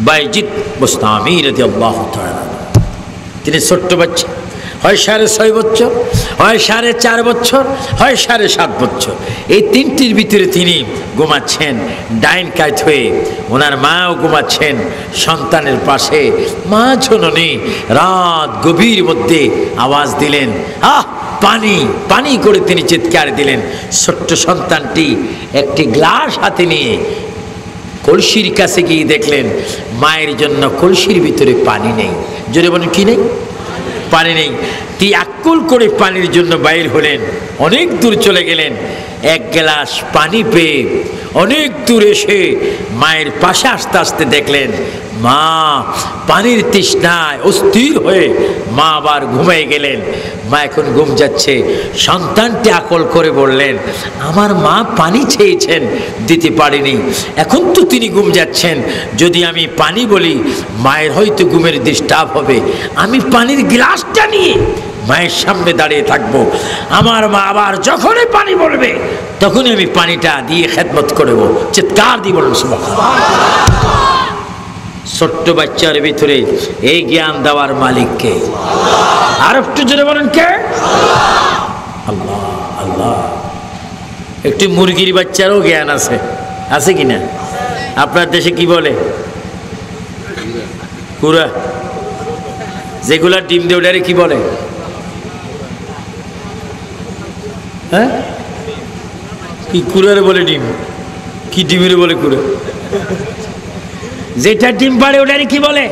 বাইজিদ বুস্তামি রাদিয়াল্লাহু তাআলা, তিনি ছোট্ট বাচ্চা, হয় 6.5 বছর, হয় 4.5 বছর, হয় 7.5 বছর, এই তিনটির ভিতরে তিনি ঘুমাচ্ছেন ডাইন কাত হয়ে। ওনার মাও ঘুমাচ্ছেন সন্তানের পাশে। মা জননী রাত গভীর মধ্যে আওয়াজ দিলেন, আহ পানি পানি করে তিনি চিৎকার দিলেন। ছোট্ট সন্তানটি একটি গ্লাস হাতে নিয়ে কলসির কাছে গিয়ে দেখলেন মায়ের জন্য কলসির ভিতরে পানি নেই। জোরে বলেন কি নেই? পানি নেই। তিনি আকুল করে পানির জন্য বাইর হলেন, অনেক দূর চলে গেলেন। এক গ্লাস পানি পেয়ে অনেক দূর এসে মায়ের পাশে আস্তে আস্তে দেখলেন মা পানির তৃষ্ণায় অস্থির হয়ে মা আবার ঘুমিয়ে গেলেন। মা এখন ঘুম যাচ্ছে। সন্তানটি আকল করে বললেন, আমার মা পানি চেয়েছেন, দিতে পারিনি, এখন তো তিনি ঘুম যাচ্ছেন, যদি আমি পানি বলি মায়ের হয়তো ঘুমের ডিস্টার্ব হবে, আমি পানির গ্লাসটা নিয়ে মায়ের সামনে দাঁড়িয়ে থাকবো। আমার মা আবার যখনই পানি বলবে তখনই আমি পানিটা দিয়ে খেদমত করব। চিৎকার দিয়ে বলুন সুবহানাল্লাহ। ছোট্ট বাচ্চার ভিতরে এই জ্ঞান দেওয়ার মালিক কে? আর একটু জোরে বলেন কে? আল্লাহ। আল্লাহ। একটি মুরগির বাচ্চারও জ্ঞান আছে, আছে কিনা? আপনার দেশে কি বলে? কুড়া। যেগুলা ডিম দিয়ে ওটারে কি বলে? হ্যাঁ, কি কুড়ারে বলে ডিম? কি ডিমের বলে কুড়া? যেটা ডিম পাড়ে ওটারে কি বলে?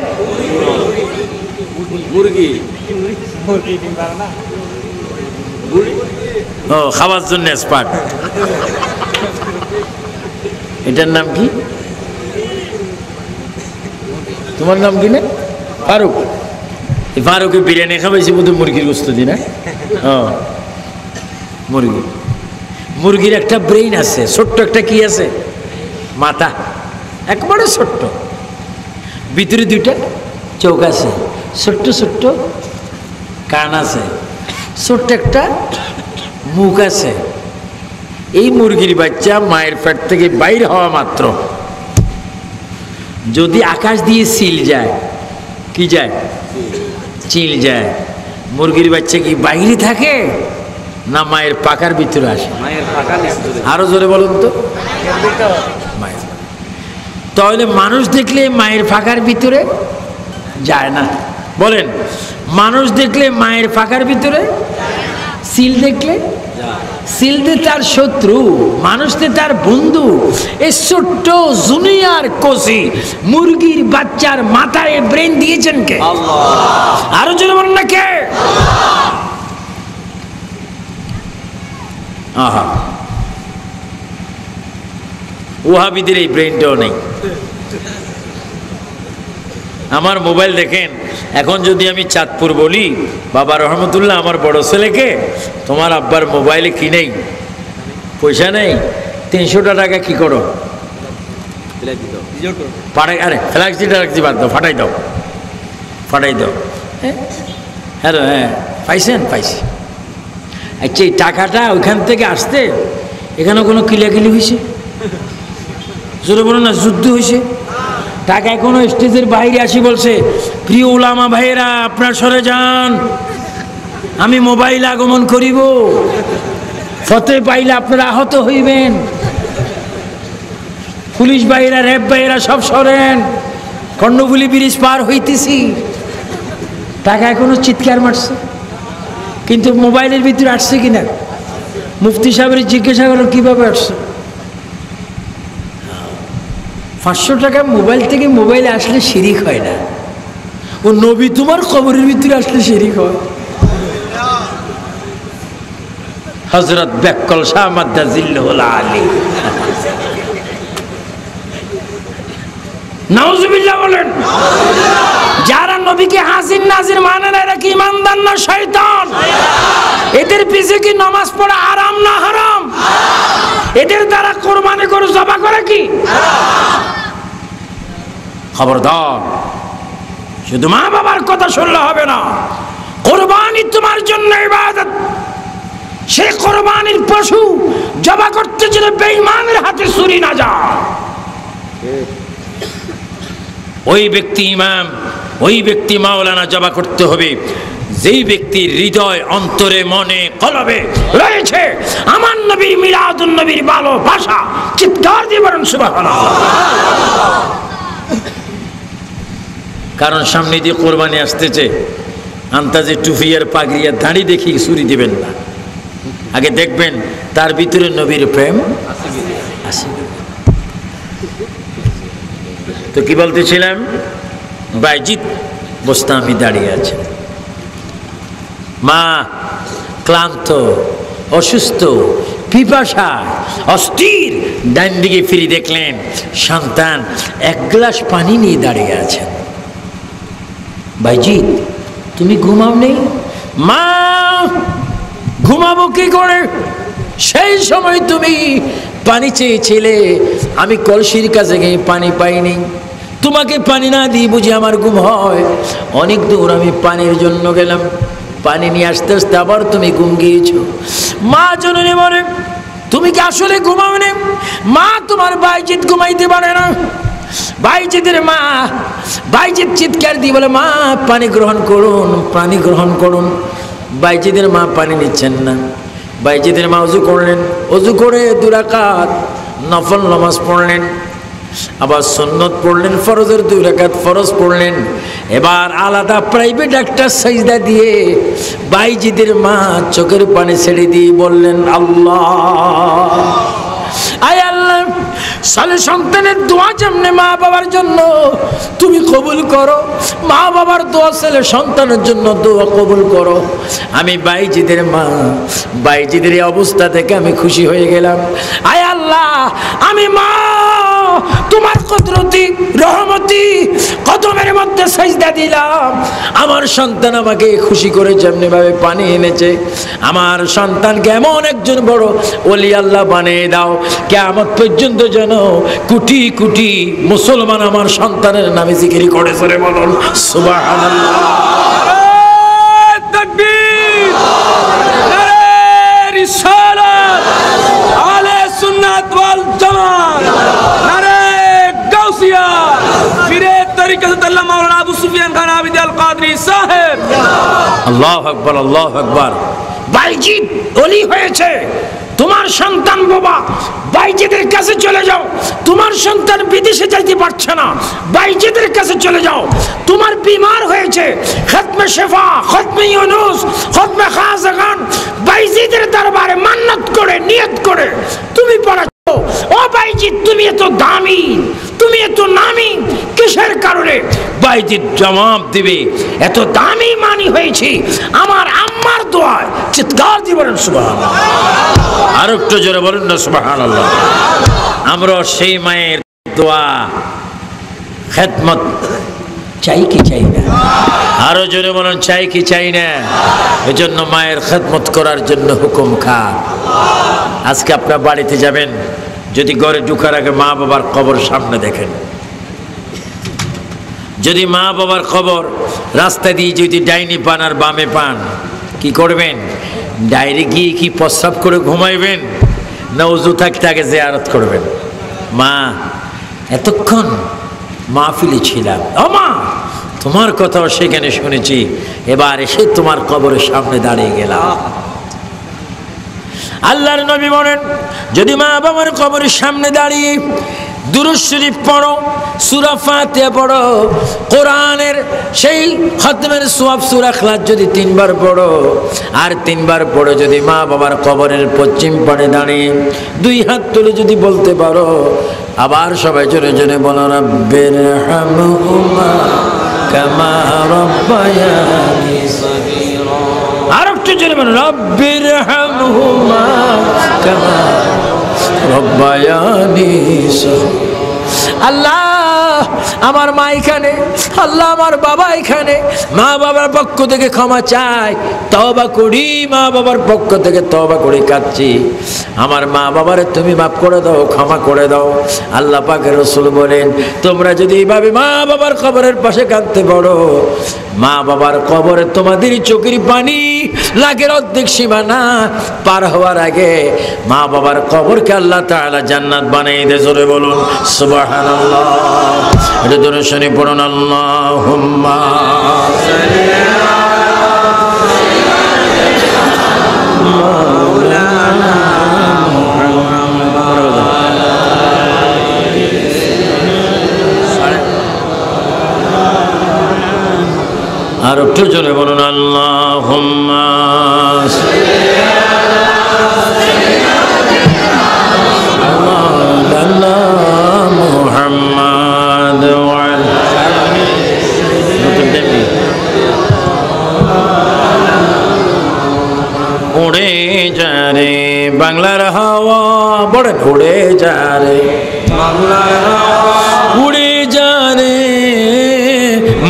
মুরগি। ও, খাওয়ার জন্য এক্সপার্ট। এটার নাম কি? তোমার নাম কি? না ফারুক। ফারুকে বিরিয়ানি খাওয়াইছি বোধ মুরগির গোস্ত দি না? ও, মুরগি। মুরগির একটা ব্রেইন আছে, ছোট্ট একটা কি আছে? মাথা, একবারে ছোট্ট, ভিতরে দুইটা চোখ আছে, ছোট্ট ছোট্ট কান আছে, ছোট্ট একটা মুখ আছে। এই মুরগির বাচ্চা মায়ের পেট থেকে বাইর হওয়া মাত্র যদি আকাশ দিয়ে সিল যায়, কি যায়? চিল যায়। মুরগির বাচ্চা কি বাইরে থাকে না মায়ের পাকার ভিতরে আসে? আরো জোরে বলুন তো। মায়ের। তাহলে মানুষ দেখলে মায়ের ফাঁকার ভিতরে যায় না? বলেন, মানুষ দেখলে মায়ের ফাঁকার ভিতরে, সিল দেখলে, সিল দিয়ে তার শত্রু, মানুষ দিয়ে তার বন্ধু। এই ছোট্ট জুনিয়র কোসি মুরগির বাচ্চার মাথায় ব্রেন দিয়েছেন কে? আল্লাহ। আরো জোরে বলেন না কে? আহা, ওহাবিদের এই ব্রেনটাও নেই। আমার মোবাইল দেখেন, এখন যদি আমি চাঁদপুর বলি, বাবা রহমতুল্লাহ আমার বড় ছেলেকে তোমার আব্বার মোবাইলে কি নেই, পয়সা নেই, 300 টাকা কি করো? পাঠাই। আরে ফ্ল্যাক্স দিতে বাদ দাও, ফাটাই দাও, ফাটাই দাও। হ্যালো, হ্যাঁ পাইছেন? পাইছি। আচ্ছা, এই টাকাটা ওইখান থেকে আসতে এখানে কোনো কিলাকিলি হয়েছে? জোরে বলো না, যুদ্ধ হয়েছে? টাকা এখনো স্টেজের বাইরে আসি বলছে, প্রিয় উলামা ভাইয়েরা আপনার সরে যান, আমি মোবাইল আগমন করিব, ফতে পাইলে আপনারা আহত হইবেন। পুলিশ ভাইয়েরা, র্যাব ভাইয়েরা সব সরেন, কর্ণফুলী ব্রিজ পার হইতেছি। টাকা এখনো চিৎকার মারছে, কিন্তু মোবাইলের ভিতরে আসছে কিনা? মুফতি সাহেবের জিজ্ঞাসা করো কিভাবে আসছে। 500 টাকা মোবাইল থেকে মোবাইলে আসলে শিরিক হয় না, ও নবী তোমার কবরের ভিতরে আসলে শিরিক হয়। হযরত বেকল শাহ মাদ্দাজিল্লাহুল আলী, নাউজুবিল্লাহ বলেন। যারা নবীকে হাজির নাজির মানে না, এরা কি ইমানদার না শয়তান? এদের পিছে কি নামাজ পড়া হারাম না হারাম? এদের দ্বারা কোরবানি করে জবা করে কি? খবরদার, শুধু মা বাবার কথা শুনলে হবে না। কোরবানি তোমার জন্য ইবাদত। সেই কোরবানির পশু জবা করতে যেন বেঈমানের হাতে ছুরি না যায়। ওই ব্যক্তি ইমাম, ওই ব্যক্তি মাওলানা জবা করতে হবে যেই ব্যক্তির হৃদয়, অন্তরে, মনে, কলবে রয়েছে আমার নবীর মিলাদুন নবীর ভালোবাসা। চিৎকার দিয়ে বলেন সুবহানাল্লাহ। কারণ সামনে দিয়ে কোরবানি আসতেছে, আন্তাজে টুপি আর পাগড়ি আর দাড়ি দেখি ছুরি দিবেন না, আগে দেখবেন তার ভিতরে নবীর প্রেম আছে। তো কি বলতেছিলাম, বাইজিদ বোস্তামি দাঁড়িয়ে আছে, মা ক্লান্ত, অসুস্থ, পিপাসা, অস্থির। ডান দিকে ফিরে দেখলেন সন্তান এক গ্লাস পানি নিয়ে দাঁড়িয়ে আছে। বাইজিদ তুমি ঘুমাও নেই? মা ঘুমাবো কি করে, সেই সময় তুমি পানি চেয়েছিলে, আমি কলসির কাছে গিয়ে পানি পাইনি, তোমাকে পানি না দিয়ে বুঝি আমার ঘুম হয়? অনেক দূর আমি পানির জন্য গেলাম, পানি নিয়ে আসতে আসতে আবার তুমি ঘুম গিয়েছো। মা জননী বলে তুমি কি আসলে ঘুমাও নি? মা তোমার বাইজিদ ঘুমাইতে পারে না। বাইজিদের মা, বাইজিদ চিৎকার দিয়ে বলে মা পানি গ্রহণ করুন, পানি গ্রহণ করুন। বাইজিদের মা পানি নিচ্ছেন না। বাইজিদের মা অজু করলেন, অজু করে 2 রাকাত নফল নামাজ পড়লেন, আবার সুন্নত পড়লেন, ফরজের 2 রাকাত ফরজ পড়লেন। এবার আলাদা প্রাইভেট একটা সাজদা দিয়ে বাইজিদের মা চোখের পানি ছেড়ে দিয়ে বললেন আল্লাহ, আয় আল্লাহ, সালে সন্তানের দোয়া যেমনি মা বাবার জন্য তুমি কবুল করো, মা বাবার দোয়া ছেলে সন্তানের জন্য দোয়া কবুল করো। আমি বাইজিদের মা, বাইজিদের এই অবস্থা থেকে আমি খুশি হয়ে গেলাম। আয় আল্লাহ, আমি মা তোমার কুদরতি রহমতি কদমের মধ্যে সাজদা দিলাম। আমার সন্তান আমাকে খুশি করে যেমনি ভাবে পানি এনেছে, আমার সন্তানকে এমন একজন বড় ওলি আল্লাহ বানিয়ে দাও, কিয়ামত পর্যন্ত যেন কোটি কোটি মুসলমান আমার সন্তানের নামে জিকির করে সরে বলুন সুবহানাল্লাহ। তাকবীর, নারে রিসালাত, আহলে সুন্নাত ওয়াল জামাত, নারে গাউসিয়া, পীরে তরিকত আল্লাহ মাওলানা আবু সুফিয়ান খান আবিদ আল কাদরি সাহেব। আল্লাহু আকবার, আল্লাহু আকবার। বাইজিদ ওলি হয়েছে, তোমার সন্তান বাবা বাইজিদের কাছে চলে যাও। তোমার সন্তান বিদেশে যাইতে পারছে না, বাইজিদের কাছে চলে যাও। তোমার বিমার হয়েছে, খতমে শেফা, খতমে ইউনুস, খতমে খাজা খান বাইজিদের দরবারে মান্নত করে নিয়ত করে তুমি পড়াচ্ছ। ও বাইজিদ তুমি এত দামি, তুমি এত নামি কিসের কারণে? বাইজিদ জবাব দিবে এত দামি মানি হয়েছি আমার আম্মার দোয়ায়। চিৎকার দিয়ে বলেন সুবহানাল্লাহ। আর একটু জোরে বলেন না সুবহানাল্লাহ। আমরা সেই মায়ের দোয়া খেদমত চাই কি চাই না? আরো জোরে বলেন চাই কি চাই না? এজন্য মায়ের খেদমত করার জন্য হুকুম খা। আজকে আপনার বাড়িতে যাবেন, যদি ঘরে ঢোকার আগে মা বাবার কবর সামনে দেখেন, যদি মা বাবার কবর রাস্তা দিয়ে যদি ডাইনি পান আর বামে পান, কি করবেন? ডাইরে গিয়ে কি প্রস্রাব করে ঘুমাইবেন, না উজু থাকতে আগে জিয়ারত করবেন? মা এতক্ষণ মাহফিলে ছিলাম, ও মা তোমার কথাও সেখানে শুনেছি, এবার এসে তোমার কবরের সামনে দাঁড়িয়ে গেলাম। আল্লাহর নবী বলেন যদি মা বাবার কবরের সামনে দাঁড়িয়ে দুরূদ শরীফ পড়ো, সূরা ফাতিহা পড়ো, কোরআনের সেই খতমের সওয়াব সূরা ইখলাস যদি 3 বার পড়ো, আর 3 বার পড়ো যদি মা বাবার কবরের পশ্চিম পাড়ে দাঁড়িয়ে 2 হাত তুলে যদি বলতে পারো, আবার সবাই জোরে জোরে বলো রাব্বিরহামহুমা কামা রাব্বায়ানি সগীরা। আর একটু জোরে বলো রাব্বিরহামহুমা কামা রব্বায়ানি সগীরা। আল্লাহ আমার মা এখানে, আল্লাহ আমার বাবা এখানে, মা বাবার পক্ষ থেকে ক্ষমা চাই, তওবা করি, মা বাবার পক্ষ থেকে তওবা করে কাঁদছি। আমার মা বাবারে তুমি মাফ করে দাও, ক্ষমা করে দাও। আল্লাহ পাকের রাসূল বলেন তোমরা যদি এইভাবে মা বাবার কবরের পাশে কাঁদতে পারো, মা বাবার কবরে তোমাদের চোখের পানি লাখের অর্ধেক সীমানা পার হওয়ার আগে মা বাবার কবরকে আল্লাহ তাআলা জান্নাত বানিয়ে দেয়। জোরে বলুন সুবহানাল্লাহ। এটা দর্শনে পড়ুন আল্লাহুম্মা আর একটু জোরে বলুন আল্লাহুম্মা মুহাম্মাদ উড়ে যা রে বাংলার হাওয়া বড় উড়ে যা রে বাংলার হাওয়া উড়ে যা রে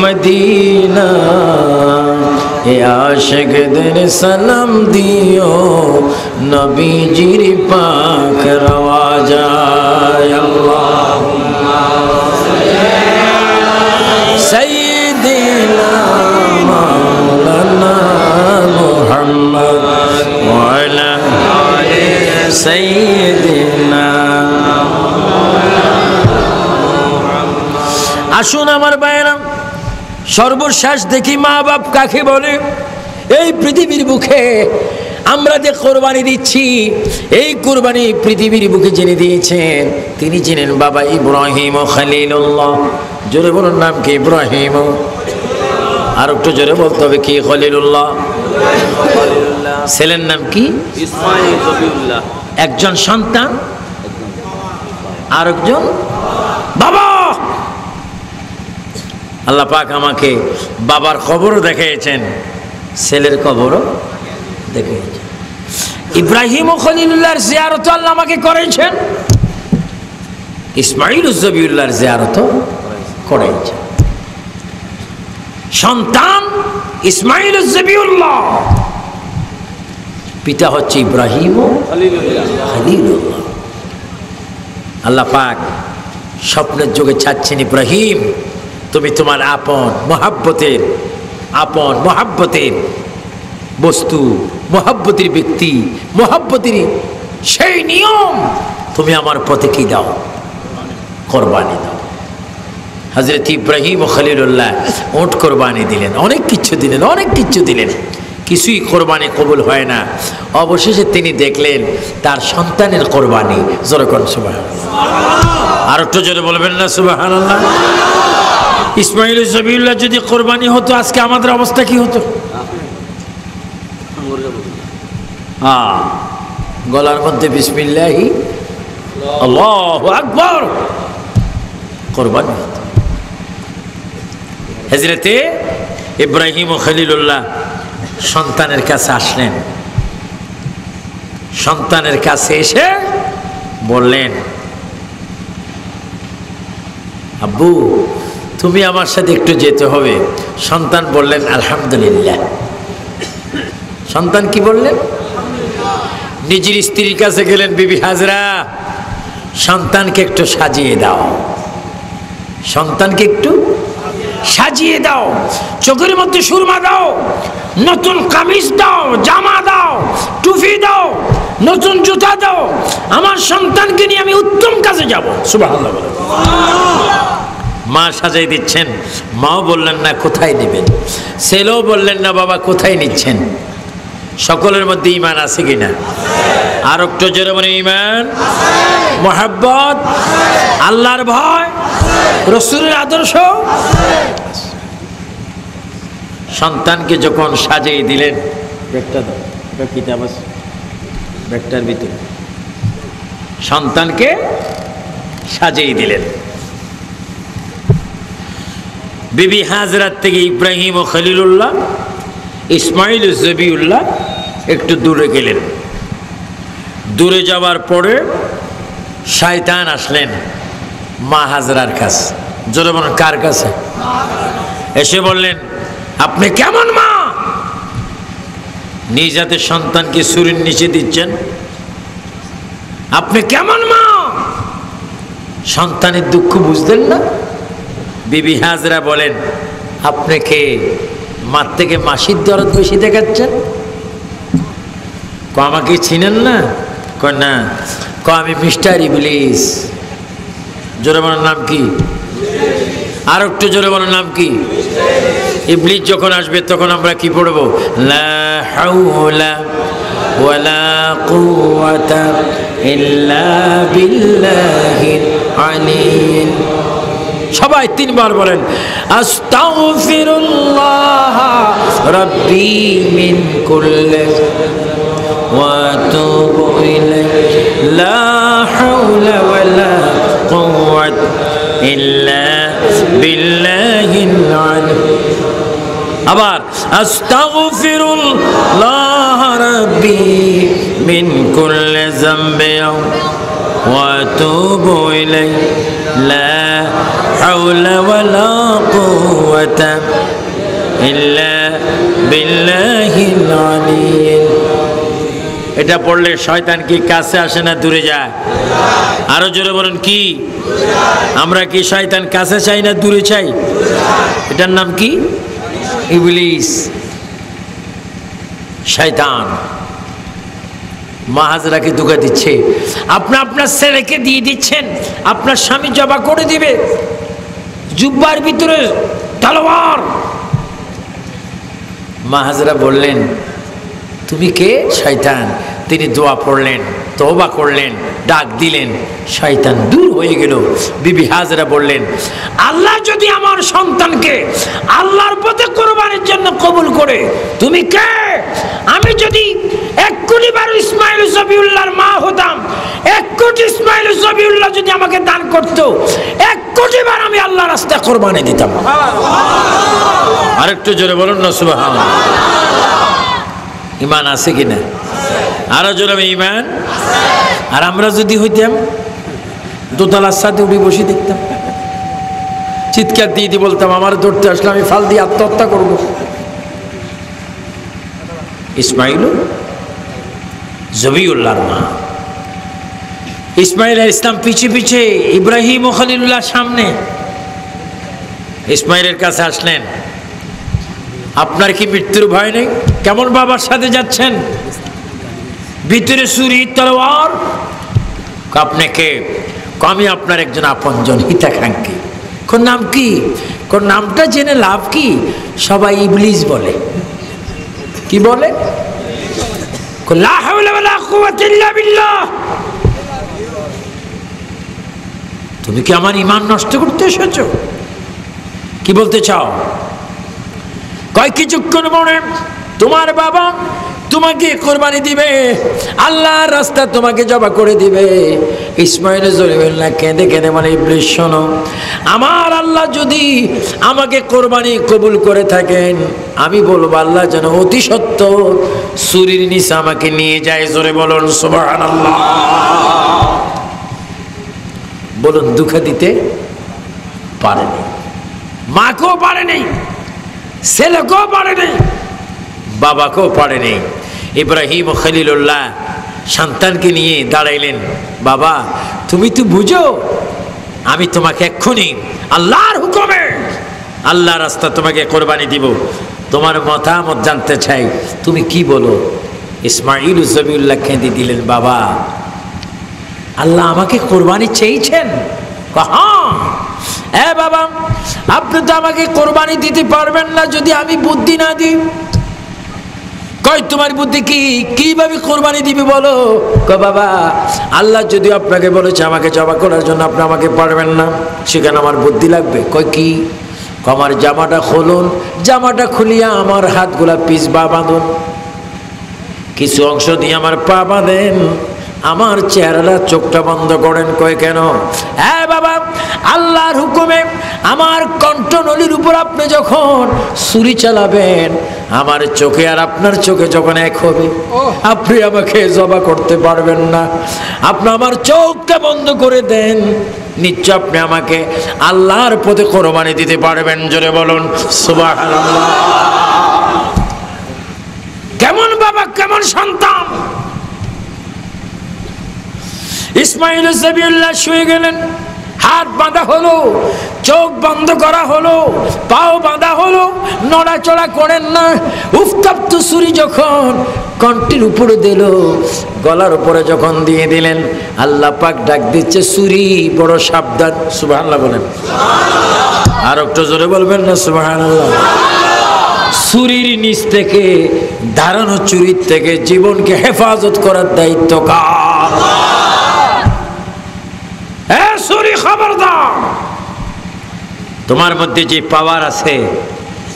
মদিনা এ আশিকদের সালাম দিও নবীজির পাক রওয়া যায় আল্লাহুম্মা সাইয়্যিদিনা মাওলানা মুহাম্মদ ওয়া আলা আলি সাইয়্যিদিনা। আসুন আমার ভাইয়েরা, সর্বশেষ দেখি মা বাপ কাকে বলে। এই পৃথিবীর বুকে আমরা যে কোরবানি দিচ্ছি, এই কোরবানি পৃথিবীর বুকে যিনি দিয়েছেন তিনি ছিলেন বাবা ইব্রাহিম খলিলুল্লাহ। জোরে বলুন নাম কি? ইব্রাহিম। আর একটু জোরে বলতে হবে কি? খলিলুল্লাহ। ছেলের নাম কি? ইসমাঈল জবিউল্লাহ। একজন সন্তান, আর একজন বাবা। আল্লাহ পাক আমাকে বাবার কবরও দেখিয়েছেন, ছেলের কবরও দেখিয়েছেন। ইব্রাহিম ও খলিলুল্লাহর জিয়ারত আল্লাহ আমাকে করেছেন, ইসমাঈল জবিউল্লাহর জিয়ারত করেছেন। সন্তান ইসমাঈল জবিউল্লাহ, পিতা হচ্ছে ইব্রাহিম ও খলিলুল্লাহ। আল্লাহ পাক স্বপ্নের যোগে চাচ্ছেন, ইব্রাহিম তুমি তোমার আপন মহাব্বতের বস্তু, মহাব্বতের ব্যক্তি, মহাব্বতের সেই নিয়ম তুমি আমার পথে কি দাও? কোরবানি দাও। হযরত ইব্রাহিম ও খলিলুল্লাহ উট কোরবানি দিলেন, অনেক কিছু দিলেন, কিছুই কোরবানি কবুল হয় না। অবশেষে তিনি দেখলেন তার সন্তানের কোরবানি। জোরে কোন সুবহানাল্লাহ। আর একটু জোরে বলবেন না সুবহানাল্লাহ। ইসমাঈল জবিউল্লাহ যদি কোরবানি হতো, আজকে আমাদের অবস্থা কি হতো? গলার মধ্যে বিসমিল্লাহি আল্লাহু আকবার কোরবানি হতো। হযরতে ইব্রাহিম ও খলিলুল্লাহ সন্তানের কাছে আসলেন। সন্তানের কাছে এসে বললেন, আব্বু তুমি আমার সাথে একটু যেতে হবে। সন্তান বললেন আলহামদুলিল্লাহ। সন্তান কি বললেন? নিজের স্ত্রীর কাছে গেলেন, বিবি হাজরা সন্তানকে একটু সাজিয়ে দাও, সন্তানকে একটু সাজিয়ে দাও, চোখের মধ্যে সুরমা দাও, নতুন কামিজ দাও, জামা দাও, টুপি দাও, নতুন জুতা দাও, আমার সন্তানকে নিয়ে আমি উত্তম কাজে যাব। সুবহানাল্লাহ। মা সাজাই দিচ্ছেন, মাও বললেন না কোথায় নেবেন, ছেলেও বললেন না বাবা কোথায় নিচ্ছেন। সকলের মধ্যে ঈমান আছে কিনা? আর একটু জোরে বলে ঈমান, মুহাব্বত, আল্লাহর ভয়, রাসূলের আদর্শ। সন্তানকে যখন সাজিয়ে দিলেন, ব্যাগটা দাও, এটা কিতাব আছে ব্যাগটার ভিতরে, সন্তানকে সাজিয়ে দিলেন। বিবি হাজরাত থেকে ইব্রাহিম ও খলিলুল্লাহ, ইসমাঈল জবিউল্লাহ একটু দূরে গেলেন। দূরে যাওয়ার পরে শয়তান আসলেন মা হাজরার কাছে। জোরে বলেন কার কাছে? এসে বললেন, আপনি কেমন মা, নিজ হাতে সন্তানকে ছুরির নিচে দিচ্ছেন? আপনি কেমন মা? সন্তানের দুঃখ বুঝলেন না? বিবি হাজরা বলেন, আপনি কে মার থেকে মাসির দরদ বেশি দেখাচ্ছেন? আমাকে চিনেন না? না। আমি মিস্টার ইবলিস। জোরে বলার নাম কি? আর একটু জোরে বলার নাম কি? ইবলিস যখন আসবে তখন আমরা কি পড়ব? লা হাওলা ওয়ালা কুওয়াতা ইল্লা বিল্লাহিল আলিয়্যিল। সবাই তিনবার বলেন আস্তাগফিরুল্লাহ রাব্বি মিন কুল্লি ওয়া আতুবু ইলাইহি লা হাওলা ওয়ালা কুওয়াতা ইল্লা বিল্লাহিল আলিয়্যিল। আবার আস্তাগফিরুল্লাহ রাব্বি মিন কুল্লি যামবিন ওয়া আতুবু ইলাইহি লা হাওলা ওয়ালা কুওয়াতা ইল্লা বিল্লাহিল আলিয়্যিল। এটা পড়লে শয়তান কি কাছে আসে না দূরে যায়? আরো জোরে বলেন কি? আমরা কি শয়তান কাছে চাই না দূরে চাই? এটার নাম কি? ইবলিস, শয়তান। মা হাজরাকে ধোঁকা দিচ্ছে, আপনার ছেলেকে দিয়ে দিচ্ছেন, আপনার স্বামী জবা করে দিবে, জুব্বার ভিতরে তলোয়ার। মা হাজরা বললেন তুমি কে? শয়তান। তিনি দোয়া পড়লেন, তওবা করলেন, ডাক দিলেন, শয়তান দূর হয়ে গেল। বিবি হাজরা বললেন আল্লাহ যদি আমার সন্তানকে আল্লাহর পথে কোরবানির জন্য কবুল করে, তুমি কে? আমি যদি 1 কোটি বার ইসমাইল জবিউল্লাহর মা হতাম, 1 কোটি ইসমাইল জবিউল্লাহ যদি আমাকে দান করত, 1 কোটি বার আমি আল্লাহর রাস্তায় কোরবানি দিতাম। আরেকটু জোরে বলুন না সুবহানাল্লাহ। ইমান আছে কিনা? আরো জোরে ইমান। আর আমরা যদি হইতাম দোতলার সাথে উঠে বসে দেখতাম, চিৎকার দিয়ে দিয়ে বলতাম আমার ধরতে আসলে আমি ফাল দিয়ে আত্মহত্যা করব। ইসমাইল জবিউল্লাহর মা, ইসমাইল আলাইহিস সালাম পিছে পিছে, ইব্রাহিম ও খলিলুল্লাহ সামনে। ইসমাইলের কাছে আসলেন, আপনার কি মৃত্যুর ভয় নেই? কেমন বাবার সাথে যাচ্ছেন? ভিতরে ছুরি তলোয়ার। আপনি কে? আমি আপনার একজন আপনজন, হিতাকাঙ্ক্ষী। কোন নাম কি? কোন নামটা জেনে লাভ কি? সবাই ইবলিস বলে। কি বলে? লা হাওলা ওয়ালা কুওয়াতা ইল্লা বিল্লাহ। তুমি কি আমার ঈমান নষ্ট করতে এসেছো? কি বলতে চাও? কয় কিছুক্ষণ পরে তোমার বাবা তোমাকে কোরবানি দিবে, আল্লাহর রাস্তা তোমাকে জবা করে দিবে। ইসমাইল জলিলুল্লাহ কেঁদে কেঁদে মানে ইবলিস শোনো, আমার আল্লাহ যদি আমাকে কোরবানি কবুল করে থাকেন, আমি বলবো আল্লাহ যেন অতি সত্য ছুরির নিচে আমাকে নিয়ে যায়। জোরে বলুন সুবহানাল্লাহ। বলুন দুঃখা দিতে পারেনি, মাকেও পারেনি, ছেলেকেও পারেনি, বাবাকেও পারেনি। ইব্রাহিম খলিলুল্লাহ সন্তানকে নিয়ে দাঁড়াইলেন, বাবা তুমি তো বুঝো আমি তোমাকে এক্ষুনি আল্লাহর হুকুমে আল্লাহর রাস্তা তোমাকে কোরবানি দিব, তোমার মতামত জানতে চাই, তুমি কি বলো? ইসমাইল জবিউল্লাহ কেঁদে দিলেন, বাবা আল্লাহ আমাকে কোরবানি চেয়েছেন? হ্যাঁ বাবা, আপনি তো আমাকে কোরবানি দিতে পারবেন না যদি আমি বুদ্ধি না দিই। কই তোমার বুদ্ধি কি? কিভাবে কোরবানি দিবে বলো? বাবা আল্লাহ যদি আপনাকে বলেছে আমাকে জবা করার জন্য, আপনি আমাকে পারবেন না, সেখানে আমার বুদ্ধি লাগবে। কই কি? আমার জামাটা খুলুন, জামাটা খুলিয়া আমার হাতগুলা পিছ বা বাঁধুন, কিছু অংশ দিয়ে আমার পা বাঁধেন, আমার চেহারাটা চোখটা বন্ধ করেন। কয় কেন? হ্যাঁ বাবা, আল্লাহর হুকুমে আমার কণ্ঠনলীর উপর আপনি যখন ছুরি চালাবেন, আমার চোখে আর আপনার চোখে যখন এক হবে, আপনি আমাকে জবা করতে পারবেন না। আপনি আমার চোখটা বন্ধ করে দেন, নিশ্চয় আপনি আমাকে আল্লাহর পথে কোরবানি দিতে পারবেন। জোরে বলুন সুবহানাল্লাহ। কেমন বাবা, কেমন সন্তান! ইসমাইল জবিউল্লাহ শুয়ে গেলেন, হাত বাঁধা হলো, চোখ বন্ধ করা হলো, পাও বাঁধা হলো, নড়াচড়া করেন না। উত্তপ্ত ছুরি যখন কণ্ঠের উপরে দিল, গলার উপরে যখন দিয়ে দিলেন, আল্লাহ পাক ডাক দিচ্ছে, ছুরি বড় সাবধান। সুবহানাল্লাহ বলেন। আর একটু জোরে বলবেন না সুবহানাল্লাহ। চুরির নিচ থেকে, ধারানো চুরির থেকে জীবনকে হেফাজত করার দায়িত্ব কার? চুরি খবরদার। তোমার মধ্যে যে পাওয়ার আছে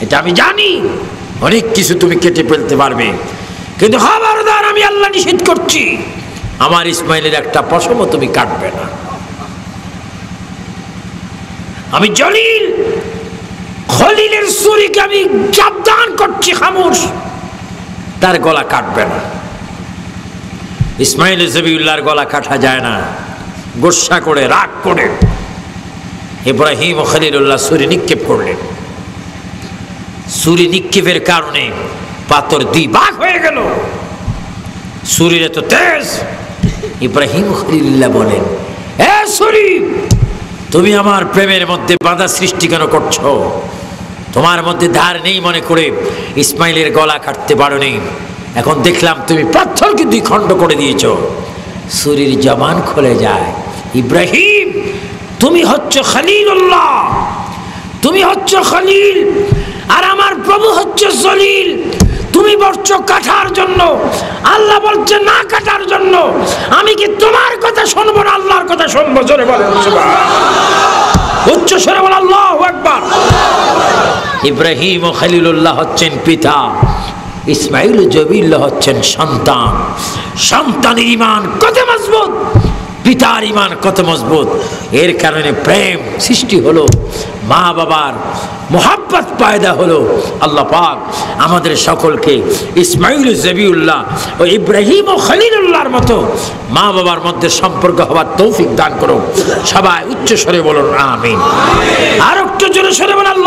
এটা আমি জানি, অনেক কিছু তুমি কেটে ফেলতে পারবে, কিন্তু খবরদার আমি আল্লাহ নিষেধ করছি, আমার ইসমাইলের একটা পশমও তুমি কাটবে না। আমি জলিল খলিলের চুরিকে আমি সাবধান করছি, খামোশ, তার গলা কাটবে না। ইসমাইল জবিউল্লাহর গলা কাটা যায় না। গোসা করে, রাগ করে ইব্রাহিম ও খলিলুল্লাহ ছুরি নিক্ষেপ করলেন। ছুরি নিক্ষেপের কারণে পাথর দুই ভাগ হয়ে গেল। ছুরির এত তেজ। ইব্রাহিম ও খলিলুল্লাহ বলেন, এ ছুরি, তুমি আমার প্রেমের মধ্যে বাধা সৃষ্টি কেন করছো? তোমার মধ্যে ধার নেই মনে করে ইসমাইলের গলা কাটতে পারোনি, এখন দেখলাম তুমি পাথরকে দুই খণ্ড করে দিয়েছ। ছুরির জবান খুলে যায়। ইব্রাহিম, তুমি হচ্ছ খলিলুল্লাহ, তুমি হচ্ছ খলিল, আর আমার প্রভু হচ্ছে জলিল। তুমি বলছো কাটার জন্য, আল্লাহ বলছে না কাটার জন্য। আমি কি তোমার কথা শুনবো না আল্লাহর কথা শুনবো? জোরে বলেন সুবহানাল্লাহ, উচ্চ স্বরে বলেন আল্লাহু আকবার। ইব্রাহিম ও খলিলুল্লাহ হচ্ছেন পিতা, ইসমাইল ও জবিউল্লাহ হচ্ছেন সন্তান। সন্তানের ঈমান কত মজবুত, পিতার ঈমান কত মজবুত। এর কারণে প্রেম সৃষ্টি হলো, মা বাবার মোহাব্বত পয়দা হলো। আল্লাহ পাক আমাদের সকলকে ইসমাইল জবিউল্লাহ ও ইব্রাহিম ও খলিলুল্লাহর মতো মা বাবার মধ্যে সম্পর্ক হওয়ার তৌফিক দান করো। সবাই উচ্চ স্বরে বলুন আমিন। আর একটু জোরে স্বরে বলুন।